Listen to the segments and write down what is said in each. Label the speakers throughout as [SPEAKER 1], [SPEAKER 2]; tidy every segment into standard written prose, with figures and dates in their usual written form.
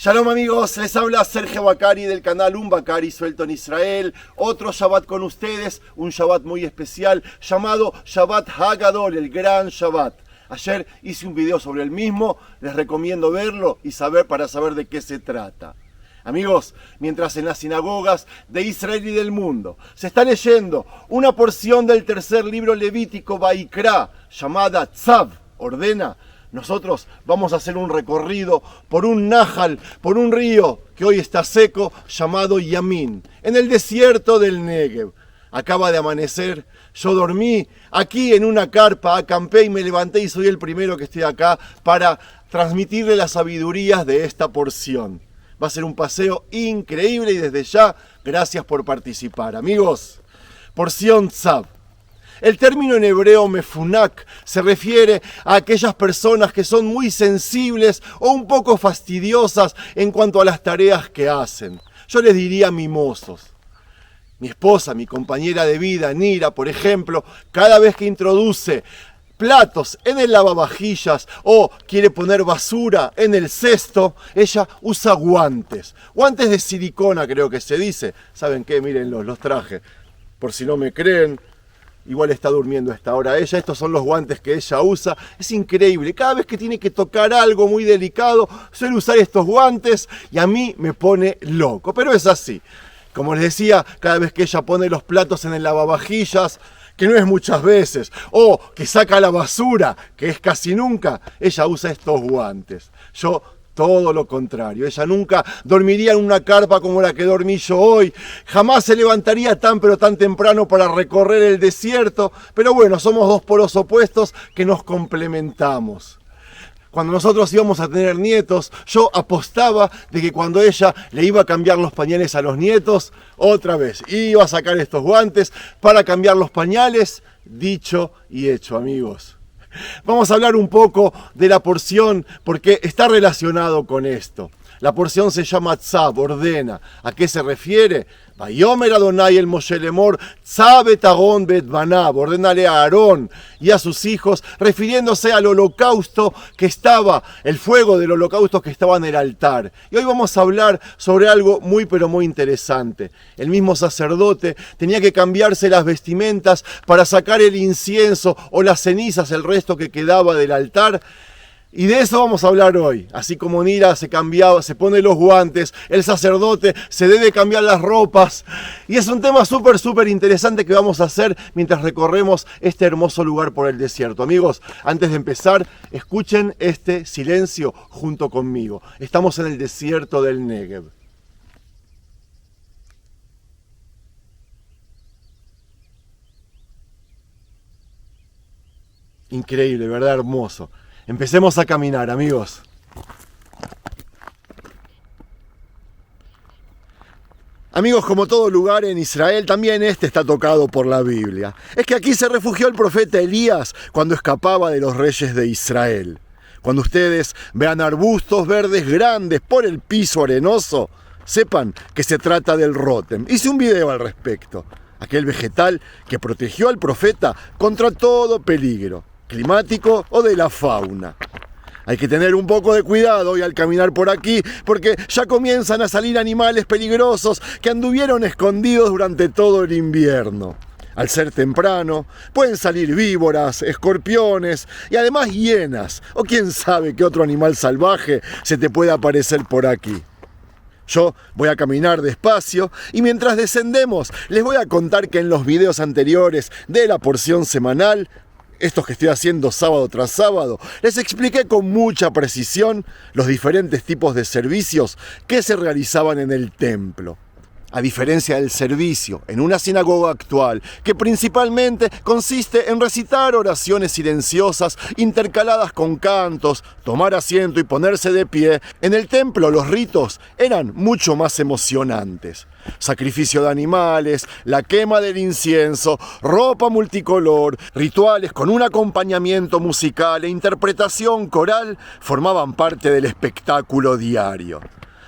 [SPEAKER 1] Shalom amigos, les habla Sergio Bacari del canal Un Bacari Suelto en Israel. Otro Shabbat con ustedes, un Shabbat muy especial llamado Shabbat Hagadol, el gran Shabbat. Ayer hice un video sobre el mismo, les recomiendo verlo y para saber de qué se trata. Amigos, mientras en las sinagogas de Israel y del mundo se está leyendo una porción del tercer libro levítico Vaikra, llamada Tzav, ordena, nosotros vamos a hacer un recorrido por un nájal, por un río que hoy está seco, llamado Yamin, en el desierto del Negev. Acaba de amanecer, yo dormí aquí en una carpa, acampé y me levanté y soy el primero que estoy acá para transmitirle las sabidurías de esta porción. Va a ser un paseo increíble y desde ya, gracias por participar. Amigos, porción Tzav. El término en hebreo mefunak se refiere a aquellas personas que son muy sensibles o un poco fastidiosas en cuanto a las tareas que hacen. Yo les diría mimosos. Mi esposa, mi compañera de vida, Nira, por ejemplo, cada vez que introduce platos en el lavavajillas o quiere poner basura en el cesto, ella usa guantes. Guantes de silicona creo que se dice. ¿Saben qué? Mírenlos, los traje. Por si no me creen. Igual está durmiendo a esta hora ella. Estos son los guantes que ella usa. Es increíble. Cada vez que tiene que tocar algo muy delicado, suele usar estos guantes y a mí me pone loco. Pero es así. Como les decía, cada vez que ella pone los platos en el lavavajillas, que no es muchas veces, o que saca la basura, que es casi nunca, ella usa estos guantes. Yo todo lo contrario, ella nunca dormiría en una carpa como la que dormí yo hoy, jamás se levantaría tan temprano para recorrer el desierto, pero bueno, somos dos polos opuestos que nos complementamos. Cuando nosotros íbamos a tener nietos, yo apostaba de que cuando ella le iba a cambiar los pañales a los nietos, otra vez iba a sacar estos guantes para cambiar los pañales. Dicho y hecho, amigos. Vamos a hablar un poco de la porción porque está relacionado con esto. La porción se llama Tzav, ordena. ¿A qué se refiere? Vayomer Adonai el Moshe lemor, Tzav et Aarón bet banav, ordénale a Aarón y a sus hijos, refiriéndose al holocausto que estaba, el fuego del holocausto que estaba en el altar. Y hoy vamos a hablar sobre algo muy interesante. El mismo sacerdote tenía que cambiarse las vestimentas para sacar el incienso o las cenizas, el resto que quedaba del altar. Y de eso vamos a hablar hoy. Así como Nira se pone los guantes, el sacerdote se debe cambiar las ropas. Y es un tema súper interesante que vamos a hacer mientras recorremos este hermoso lugar por el desierto. Amigos, antes de empezar, escuchen este silencio junto conmigo. Estamos en el desierto del Negev. Increíble, ¿verdad? Hermoso. Empecemos a caminar, amigos. Amigos, como todo lugar en Israel, también este está tocado por la Biblia. Es que aquí se refugió el profeta Elías cuando escapaba de los reyes de Israel. Cuando ustedes vean arbustos verdes grandes por el piso arenoso, sepan que se trata del rótem. Hice un video al respecto. Aquel vegetal que protegió al profeta contra todo peligro climático o de la fauna. Hay que tener un poco de cuidado hoy al caminar por aquí, porque ya comienzan a salir animales peligrosos que anduvieron escondidos durante todo el invierno. Al ser temprano, pueden salir víboras, escorpiones y además hienas, o quién sabe qué otro animal salvaje se te puede aparecer por aquí. Yo voy a caminar despacio y mientras descendemos les voy a contar que en los videos anteriores de la porción semanal, estos que estoy haciendo sábado tras sábado, les expliqué con mucha precisión los diferentes tipos de servicios que se realizaban en el templo. A diferencia del servicio en una sinagoga actual, que principalmente consiste en recitar oraciones silenciosas intercaladas con cantos, tomar asiento y ponerse de pie, en el templo los ritos eran mucho más emocionantes. Sacrificio de animales, la quema del incienso, ropa multicolor, rituales con un acompañamiento musical e interpretación coral formaban parte del espectáculo diario.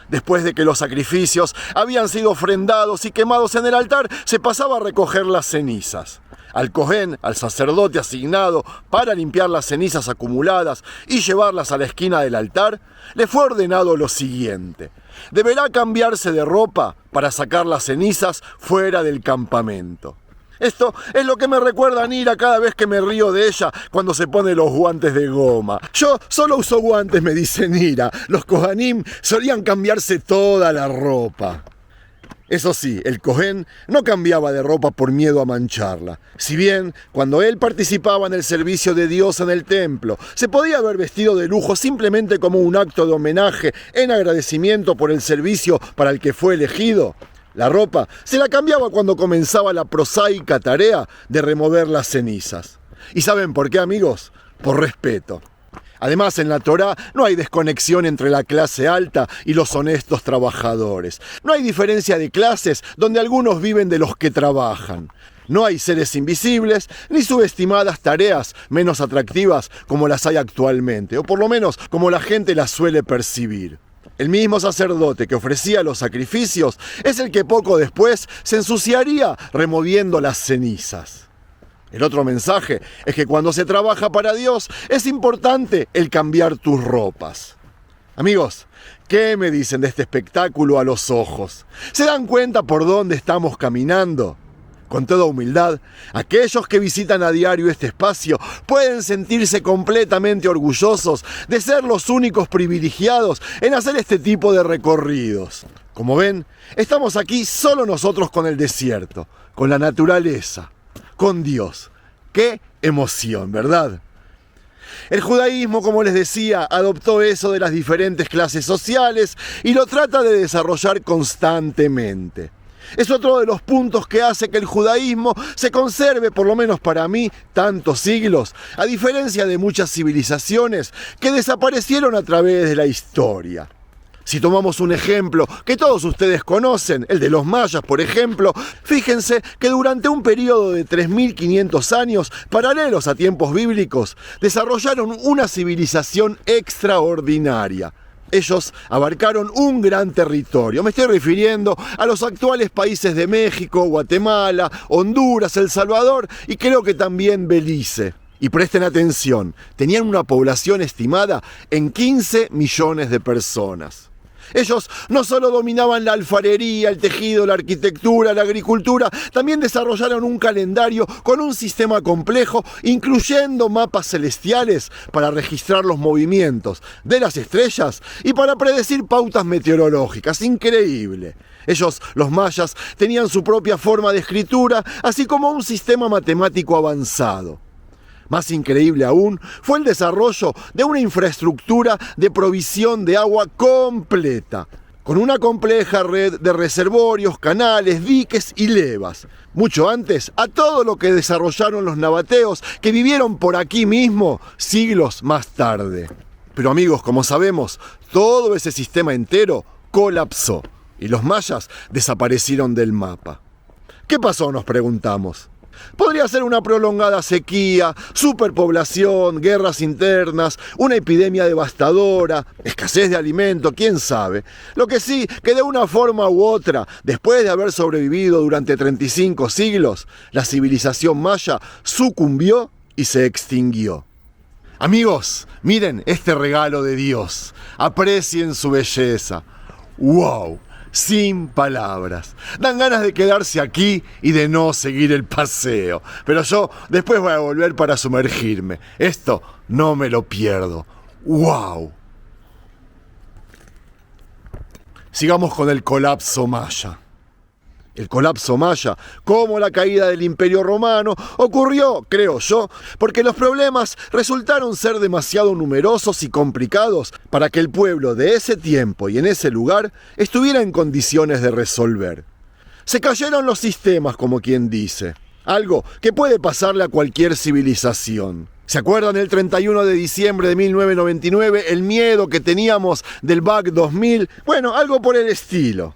[SPEAKER 1] Después de que los sacrificios habían sido ofrendados y quemados en el altar, se pasaba a recoger las cenizas. Al Cohen, al sacerdote asignado para limpiar las cenizas acumuladas y llevarlas a la esquina del altar, le fue ordenado lo siguiente: deberá cambiarse de ropa para sacar las cenizas fuera del campamento. Esto es lo que me recuerda a Nira cada vez que me río de ella cuando se pone los guantes de goma. Yo solo uso guantes, me dice Nira. Los Kohanim solían cambiarse toda la ropa. Eso sí, el Cohen no cambiaba de ropa por miedo a mancharla. Si bien, cuando él participaba en el servicio de Dios en el templo, se podía haber vestido de lujo simplemente como un acto de homenaje en agradecimiento por el servicio para el que fue elegido, la ropa se la cambiaba cuando comenzaba la prosaica tarea de remover las cenizas. ¿Y saben por qué, amigos? Por respeto. Además, en la Torá no hay desconexión entre la clase alta y los honestos trabajadores. No hay diferencia de clases donde algunos viven de los que trabajan. No hay seres invisibles ni subestimadas tareas menos atractivas como las hay actualmente, o por lo menos como la gente las suele percibir. El mismo sacerdote que ofrecía los sacrificios es el que poco después se ensuciaría removiendo las cenizas. El otro mensaje es que cuando se trabaja para Dios es importante el cambiar tus ropas. Amigos, ¿qué me dicen de este espectáculo a los ojos? ¿Se dan cuenta por dónde estamos caminando? Con toda humildad, aquellos que visitan a diario este espacio pueden sentirse completamente orgullosos de ser los únicos privilegiados en hacer este tipo de recorridos. Como ven, estamos aquí solo nosotros con el desierto, con la naturaleza, con Dios. ¡Qué emoción!, ¿verdad? El judaísmo, como les decía, adoptó eso de las diferentes clases sociales y lo trata de desarrollar constantemente. Es otro de los puntos que hace que el judaísmo se conserve, por lo menos para mí, tantos siglos, a diferencia de muchas civilizaciones que desaparecieron a través de la historia. Si tomamos un ejemplo que todos ustedes conocen, el de los mayas, por ejemplo, fíjense que durante un periodo de 3.500 años, paralelos a tiempos bíblicos, desarrollaron una civilización extraordinaria. Ellos abarcaron un gran territorio. Me estoy refiriendo a los actuales países de México, Guatemala, Honduras, El Salvador y creo que también Belice. Y presten atención, tenían una población estimada en 15 millones de personas. Ellos no solo dominaban la alfarería, el tejido, la arquitectura, la agricultura, también desarrollaron un calendario con un sistema complejo, incluyendo mapas celestiales para registrar los movimientos de las estrellas y para predecir pautas meteorológicas. Increíble. Ellos, los mayas, tenían su propia forma de escritura, así como un sistema matemático avanzado. Más increíble aún fue el desarrollo de una infraestructura de provisión de agua completa, con una compleja red de reservorios, canales, diques y levas, mucho antes a todo lo que desarrollaron los nabateos que vivieron por aquí mismo siglos más tarde. Pero amigos, como sabemos, todo ese sistema entero colapsó y los mayas desaparecieron del mapa. ¿Qué pasó?, nos preguntamos. Podría ser una prolongada sequía, superpoblación, guerras internas, una epidemia devastadora, escasez de alimento, quién sabe. Lo que sí, que de una forma u otra, después de haber sobrevivido durante 35 siglos, la civilización maya sucumbió y se extinguió. Amigos, miren este regalo de Dios, aprecien su belleza. ¡Wow! Sin palabras. Dan ganas de quedarse aquí y de no seguir el paseo. Pero yo después voy a volver para sumergirme. Esto no me lo pierdo. ¡Wow! Sigamos con el colapso maya. El colapso maya, como la caída del Imperio Romano, ocurrió, creo yo, porque los problemas resultaron ser demasiado numerosos y complicados para que el pueblo de ese tiempo y en ese lugar estuviera en condiciones de resolver. Se cayeron los sistemas, como quien dice, algo que puede pasarle a cualquier civilización. ¿Se acuerdan el 31 de diciembre de 1999, el miedo que teníamos del bug 2000? Bueno, algo por el estilo.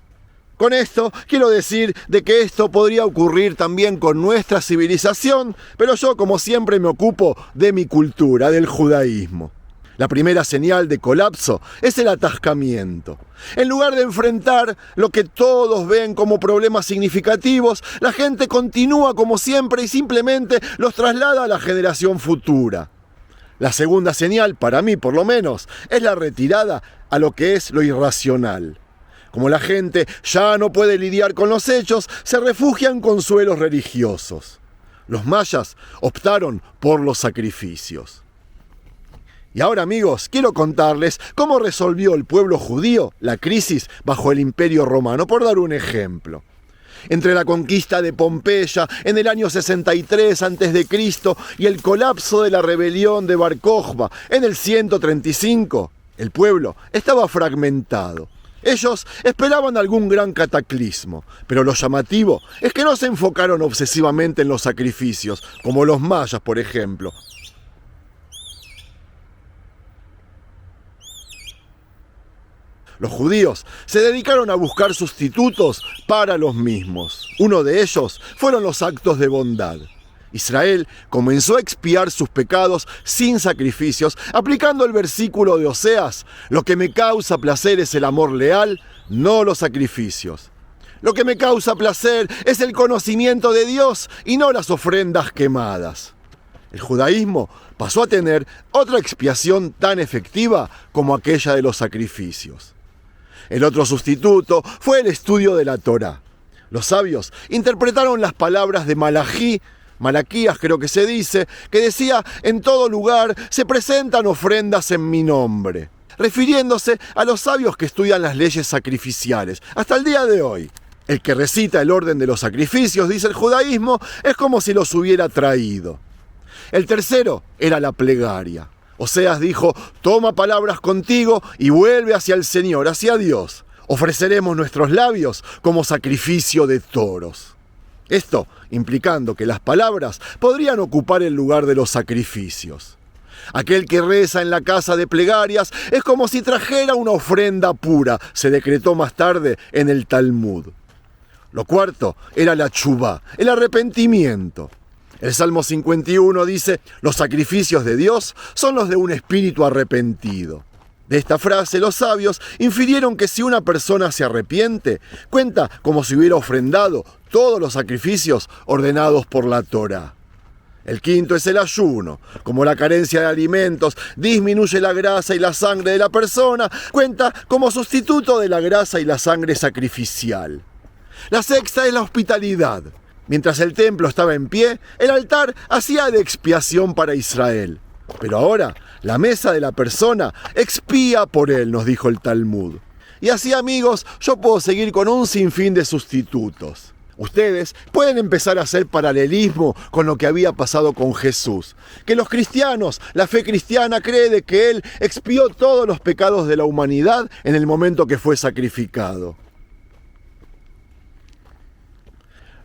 [SPEAKER 1] Con esto quiero decir de que esto podría ocurrir también con nuestra civilización, pero yo como siempre me ocupo de mi cultura, del judaísmo. La primera señal de colapso es el atascamiento. En lugar de enfrentar lo que todos ven como problemas significativos, la gente continúa como siempre y simplemente los traslada a la generación futura. La segunda señal, para mí por lo menos, es la retirada a lo que es lo irracional. Como la gente ya no puede lidiar con los hechos, se refugia en consuelos religiosos. Los mayas optaron por los sacrificios. Y ahora, amigos, quiero contarles cómo resolvió el pueblo judío la crisis bajo el Imperio Romano, por dar un ejemplo. Entre la conquista de Pompeya en el año 63 a.C. y el colapso de la rebelión de Bar Kokhba en el 135, el pueblo estaba fragmentado. Ellos esperaban algún gran cataclismo, pero lo llamativo es que no se enfocaron obsesivamente en los sacrificios, como los mayas, por ejemplo. Los judíos se dedicaron a buscar sustitutos para los mismos. Uno de ellos fueron los actos de bondad. Israel comenzó a expiar sus pecados sin sacrificios, aplicando el versículo de Oseas: lo que me causa placer es el amor leal, no los sacrificios. Lo que me causa placer es el conocimiento de Dios y no las ofrendas quemadas. El judaísmo pasó a tener otra expiación tan efectiva como aquella de los sacrificios. El otro sustituto fue el estudio de la Torá. Los sabios interpretaron las palabras de Malaquías creo que se dice, que decía: en todo lugar se presentan ofrendas en mi nombre, refiriéndose a los sabios que estudian las leyes sacrificiales hasta el día de hoy. El que recita el orden de los sacrificios, dice el judaísmo, es como si los hubiera traído. El tercero era la plegaria. Oseas dijo: toma palabras contigo y vuelve hacia el Señor, hacia Dios. Ofreceremos nuestros labios como sacrificio de toros. Esto implicando que las palabras podrían ocupar el lugar de los sacrificios. Aquel que reza en la casa de plegarias es como si trajera una ofrenda pura, se decretó más tarde en el Talmud. Lo cuarto era la tshuvá, el arrepentimiento. El Salmo 51 dice: los sacrificios de Dios son los de un espíritu arrepentido. De esta frase los sabios infirieron que si una persona se arrepiente, cuenta como si hubiera ofrendado todos los sacrificios ordenados por la Torá. El quinto es el ayuno. Como la carencia de alimentos disminuye la grasa y la sangre de la persona, cuenta como sustituto de la grasa y la sangre sacrificial. La sexta es la hospitalidad. Mientras el templo estaba en pie, el altar hacía de expiación para Israel. Pero ahora, la mesa de la persona expía por él, nos dijo el Talmud. Y así, amigos, yo puedo seguir con un sinfín de sustitutos. Ustedes pueden empezar a hacer paralelismo con lo que había pasado con Jesús. Que los cristianos, la fe cristiana cree de que Él expió todos los pecados de la humanidad en el momento que fue sacrificado.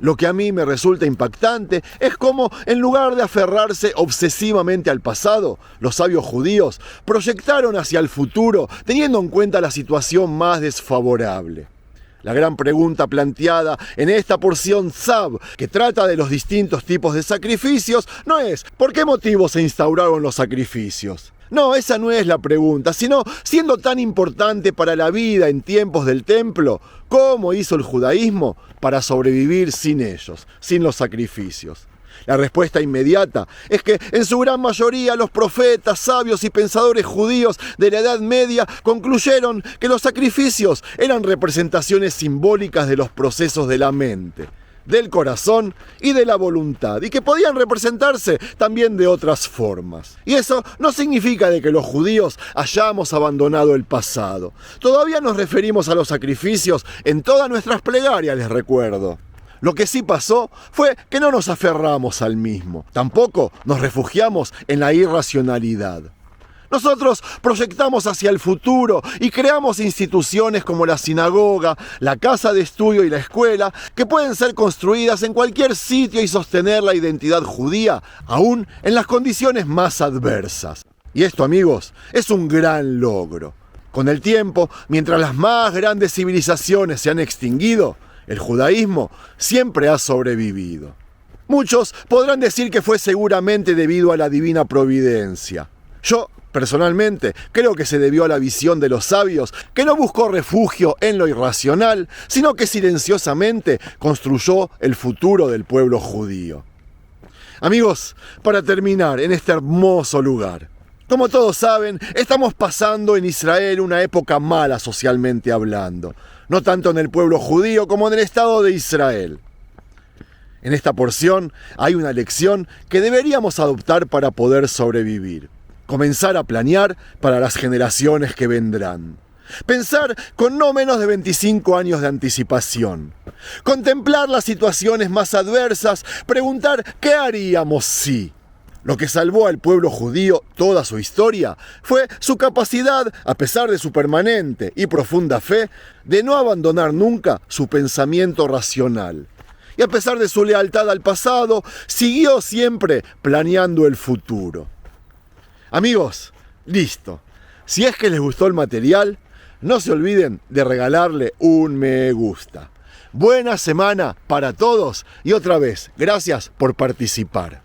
[SPEAKER 1] Lo que a mí me resulta impactante es cómo, en lugar de aferrarse obsesivamente al pasado, los sabios judíos proyectaron hacia el futuro, teniendo en cuenta la situación más desfavorable. La gran pregunta planteada en esta porción Tzav, que trata de los distintos tipos de sacrificios, no es ¿por qué motivo se instauraron los sacrificios? No, esa no es la pregunta, sino, siendo tan importante para la vida en tiempos del templo, ¿cómo hizo el judaísmo para sobrevivir sin ellos, sin los sacrificios? La respuesta inmediata es que en su gran mayoría los profetas, sabios y pensadores judíos de la Edad Media concluyeron que los sacrificios eran representaciones simbólicas de los procesos de la mente, del corazón y de la voluntad, y que podían representarse también de otras formas. Y eso no significa de que los judíos hayamos abandonado el pasado. Todavía nos referimos a los sacrificios en todas nuestras plegarias, les recuerdo. Lo que sí pasó fue que no nos aferramos al mismo. Tampoco nos refugiamos en la irracionalidad. Nosotros proyectamos hacia el futuro y creamos instituciones como la sinagoga, la casa de estudio y la escuela, que pueden ser construidas en cualquier sitio y sostener la identidad judía, aún en las condiciones más adversas. Y esto, amigos, es un gran logro. Con el tiempo, mientras las más grandes civilizaciones se han extinguido, el judaísmo siempre ha sobrevivido. Muchos podrán decir que fue seguramente debido a la divina providencia. Yo
[SPEAKER 2] Personalmente, creo que se debió a la visión de los sabios, que no buscó refugio en lo irracional, sino que silenciosamente construyó el futuro del pueblo judío. Amigos, para terminar en este hermoso lugar, como todos saben, estamos pasando en Israel una época mala socialmente hablando, no tanto en el pueblo judío como en el Estado de Israel. En esta porción hay una lección que deberíamos adoptar para poder sobrevivir. Comenzar a planear para las generaciones que vendrán. Pensar con no menos de 25 años de anticipación. Contemplar las situaciones más adversas, preguntar ¿qué haríamos si? Lo que salvó al pueblo judío toda su historia fue su capacidad, a pesar de su permanente y profunda fe, de no abandonar nunca su pensamiento racional. Y a pesar de su lealtad al pasado, siguió siempre planeando el futuro. Amigos, listo. Si es que les gustó el material, no se olviden de regalarle un me gusta. Buena semana para todos y otra vez, gracias por participar.